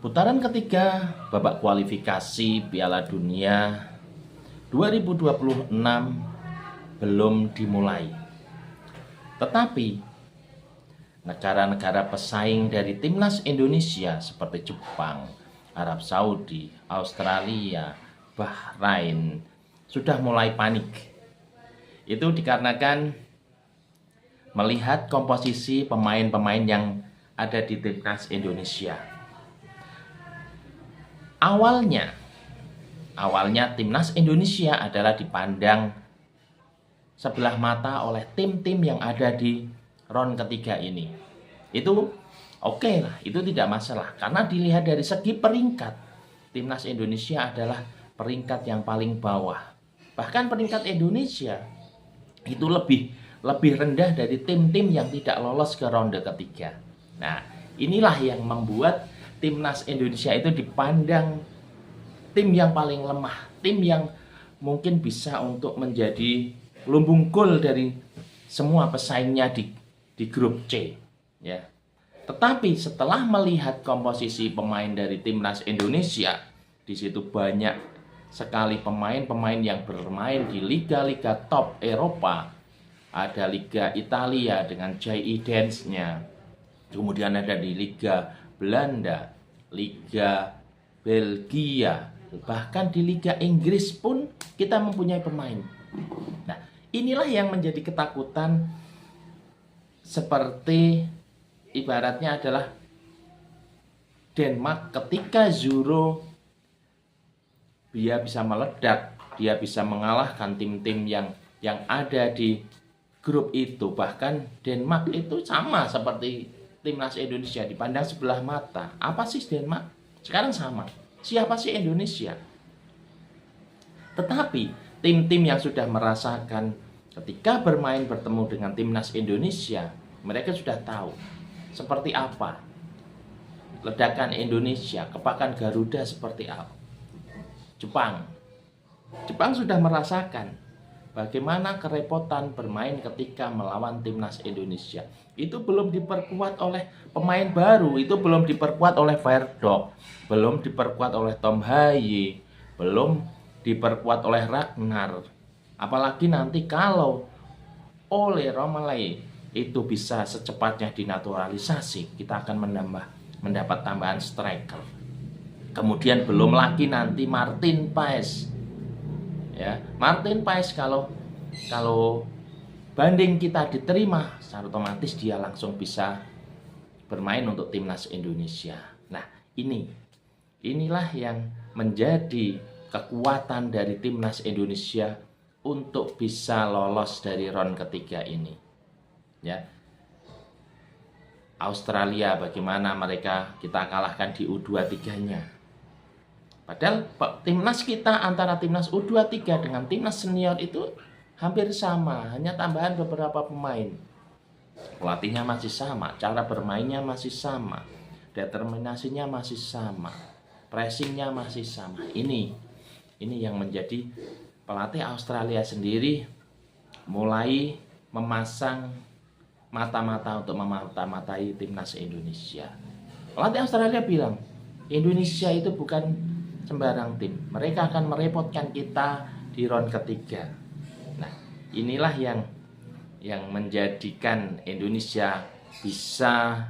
Putaran ketiga babak kualifikasi Piala Dunia 2026 belum dimulai. Tetapi negara-negara pesaing dari timnas Indonesia seperti Jepang, Arab Saudi, Australia, Bahrain sudah mulai panik. Itu dikarenakan melihat komposisi pemain-pemain yang ada di timnas Indonesia. Awalnya timnas Indonesia adalah dipandang sebelah mata oleh tim-tim yang ada di ron ketiga ini. Itu oke lah, itu tidak masalah karena dilihat dari segi peringkat, timnas Indonesia adalah peringkat yang paling bawah. Bahkan peringkat Indonesia itu lebih rendah dari tim-tim yang tidak lolos ke ronde ketiga. Nah, inilah yang membuat timnas Indonesia itu dipandang tim yang paling lemah, tim yang mungkin bisa untuk menjadi lumbung gol dari semua pesaingnya di grup C, ya. Tetapi setelah melihat komposisi pemain dari timnas Indonesia, di situ banyak sekali pemain-pemain yang bermain di liga-liga top Eropa. Ada Liga Italia dengan Jai Dance-nya. Kemudian ada di Liga Belanda, Liga Belgia, bahkan di Liga Inggris pun kita mempunyai pemain. Nah, inilah yang menjadi ketakutan, seperti ibaratnya adalah Denmark ketika Euro dia bisa meledak, dia bisa mengalahkan tim-tim yang ada di grup itu. Bahkan Denmark itu sama seperti timnas Indonesia, dipandang sebelah mata. Apa sih Denmark? Sekarang sama. Siapa sih Indonesia? Tetapi tim-tim yang sudah merasakan ketika bertemu dengan timnas Indonesia, mereka sudah tahu seperti apa ledakan Indonesia, kepakan Garuda seperti apa. Jepang sudah merasakan bagaimana kerepotan bermain ketika melawan timnas Indonesia. Itu belum diperkuat oleh pemain baru, itu belum diperkuat oleh Verdok, belum diperkuat oleh Tom Haye, belum diperkuat oleh Ragnar. Apalagi nanti kalau oleh Romelay itu bisa secepatnya dinaturalisasi, kita akan mendapat tambahan striker. Kemudian belum lagi nanti Martin Paes. Ya, Martin Paes kalau banding kita diterima, secara otomatis dia langsung bisa bermain untuk timnas Indonesia. Nah, inilah yang menjadi kekuatan dari timnas Indonesia untuk bisa lolos dari ron ketiga ini. Ya. Australia, bagaimana kita kalahkan di U23-nya. Padahal timnas kita antara timnas U23 dengan timnas senior itu hampir sama, hanya tambahan beberapa pemain. Pelatihnya masih sama, cara bermainnya masih sama, determinasinya masih sama, pressingnya masih sama. Ini yang menjadi pelatih Australia sendiri mulai memasang mata-mata untuk memata-matai timnas Indonesia. Pelatih Australia bilang, Indonesia itu bukan sembarang tim. Mereka akan merepotkan kita di ron ketiga. Nah, inilah yang menjadikan Indonesia bisa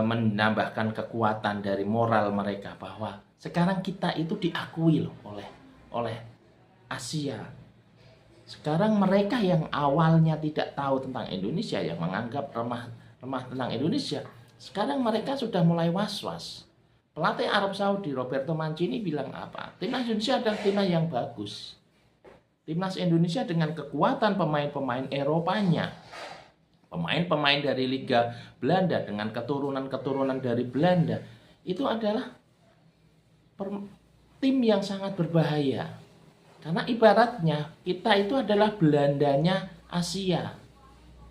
menambahkan kekuatan dari moral mereka bahwa sekarang kita itu diakui loh oleh Asia. Sekarang mereka yang awalnya tidak tahu tentang Indonesia, yang menganggap remah tentang Indonesia, sekarang mereka sudah mulai was-was. Pelatih Arab Saudi Roberto Mancini bilang apa? Timnas Indonesia adalah timnas yang bagus. Timnas Indonesia dengan kekuatan pemain-pemain Eropanya, pemain-pemain dari Liga Belanda dengan keturunan-keturunan dari Belanda, itu adalah tim yang sangat berbahaya. Karena ibaratnya kita itu adalah Belandanya Asia.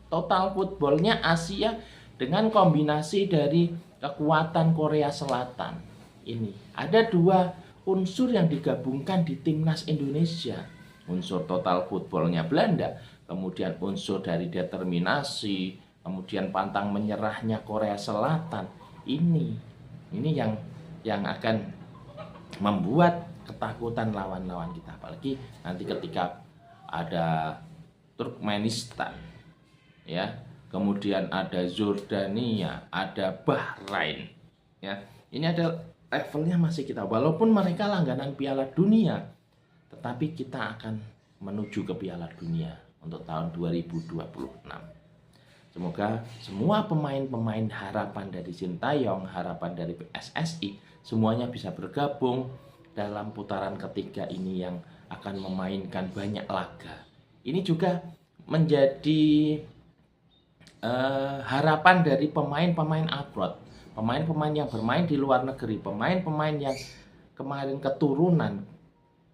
Total footballnya Asia dengan kombinasi dari kekuatan Korea Selatan. Ini ada dua unsur yang digabungkan di timnas Indonesia. Unsur total footballnya Belanda, kemudian unsur dari determinasi, kemudian pantang menyerahnya Korea Selatan. Ini Ini yang akan membuat ketakutan lawan-lawan kita, apalagi nanti ketika ada Turkmenistan, ya, kemudian ada Jordania, ada Bahrain, ya. Ini ada levelnya masih kita, walaupun mereka langganan Piala Dunia, tetapi kita akan menuju ke Piala Dunia untuk tahun 2026. Semoga semua pemain-pemain harapan dari Sintayong, harapan dari PSSI, semuanya bisa bergabung dalam putaran ketiga ini yang akan memainkan banyak laga. Ini juga menjadi harapan dari pemain-pemain abroad, pemain-pemain yang bermain di luar negeri, pemain-pemain yang kemarin keturunan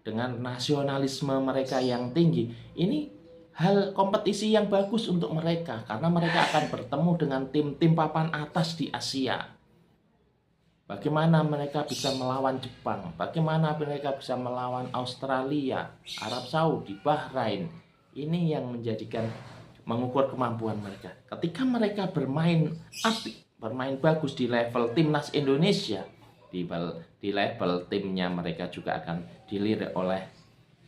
dengan nasionalisme mereka yang tinggi. Ini hal kompetisi yang bagus untuk mereka, karena mereka akan bertemu dengan tim-tim papan atas di Asia. Bagaimana mereka bisa melawan Jepang, bagaimana mereka bisa melawan Australia, Arab Saudi, Bahrain. Ini yang menjadikan mengukur kemampuan mereka. Ketika mereka bermain apik, bermain bagus di level timnas Indonesia, di level timnya mereka juga akan dilirik oleh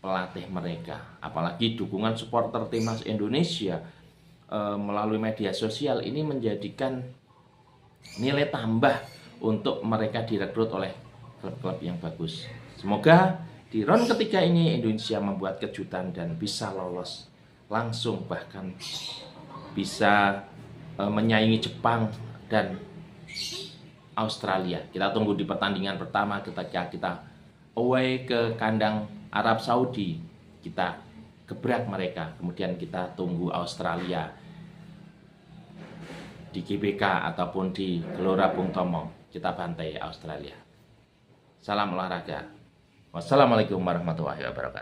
pelatih mereka. Apalagi dukungan supporter timnas Indonesia melalui media sosial ini menjadikan nilai tambah untuk mereka direkrut oleh klub-klub yang bagus. Semoga di round ketiga ini Indonesia membuat kejutan dan bisa lolos langsung, bahkan bisa menyaingi Jepang dan Australia. Kita tunggu di pertandingan pertama ketika kita away ke kandang Arab Saudi, kita gebrak mereka. Kemudian kita tunggu Australia di GBK ataupun di Gelora Bung Tomo, kita bantai Australia. Salam olahraga. Wassalamualaikum warahmatullahi wabarakatuh.